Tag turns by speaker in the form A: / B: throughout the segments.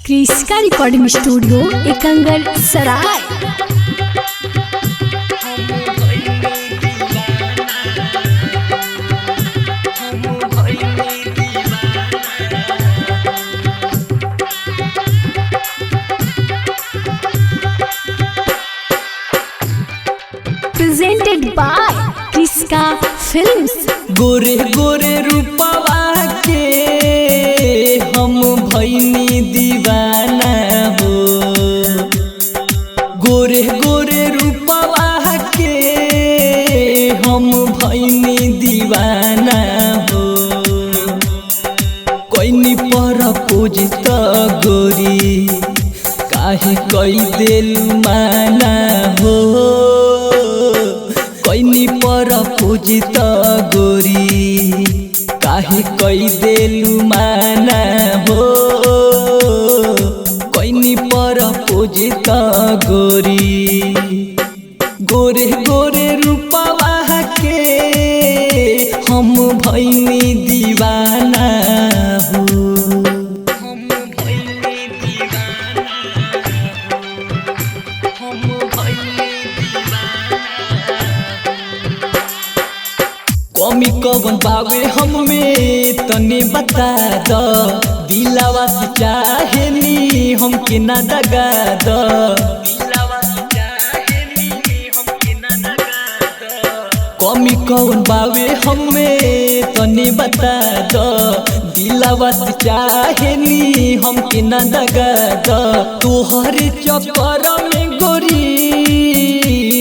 A: क्रिस्का recording studio Ekangarsarai. Presented by Kriska films.
B: गोरे गोरे रूपवा के हम भइनी दीवाना हो, गोरे गोरे रूपवा के हम भइनी दीवाना हो। कोइनी पर पूजित गोरी काहे कई देलु माना हो, कोइनी पर पूजित गोरी काहे कई देलु माना हो। कोइनी पर पूजित गोरी गोरे गोरे रूपवा के हम भइनी दीवाना हो। कमी कवन बावे हमें तने बता द, दिलावा से चाहेनी हमके ना दगा द। कमी कवन बावे हमें तने बता द, दिलावा से चाहेनी हमके ना दगा द। तोहरे चक्कर में गोरी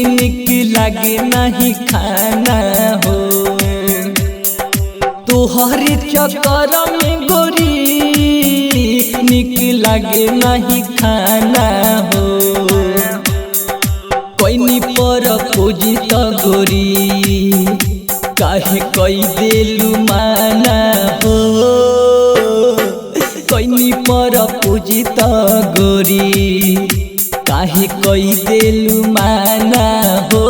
B: निक लागे नहीं खाना हो, तोहरे चक्कर में गोरी निक लागे नहीं खाना हो। कोइनी पर पूजित गोरी काहे कई देलु माना हो, कोइनी पर पूजित गोरी काहे कई देलु माना हो।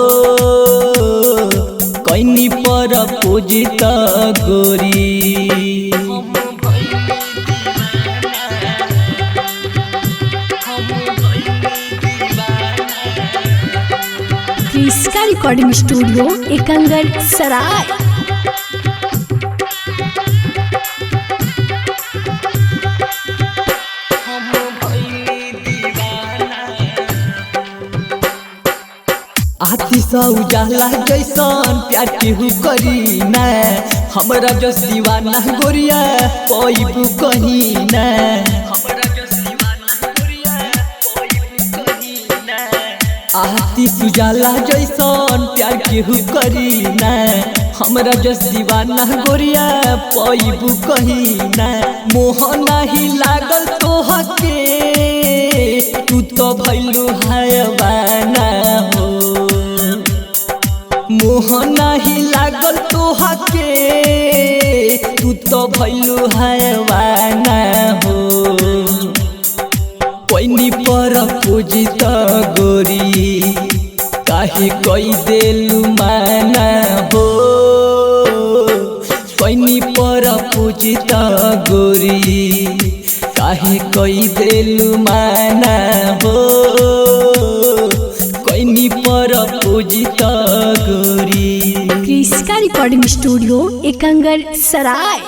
B: कोइनी पर पूजित गोरी
A: क्रिस्का रिकॉर्डिंग स्टूडियो एकंगर सराय।
B: आती सा उजाला जैसन प्यार केहू करी ना, हमरा जो दीवाना गोरिया कोई कही ना। आती सुजाला जैसन प्यार केहू करी ना, हमरा जो दीवाना गोरिया पैबू कही ना। मोहना ही लागल तोहके तू तो भइलु हयवाना हो, मोहना ही लागल तोहके तू तो भइलु हयवाना हो। कोइनी पर पूजित गोरी काहे कई देलु माना हो, कोइनी पर पूजित गोरी काहे कई देलु माना हो। कोइनी पर पूजित गोरी।
A: क्रिस्का रिकॉर्डिंग स्टूडियो एकंगर सराय।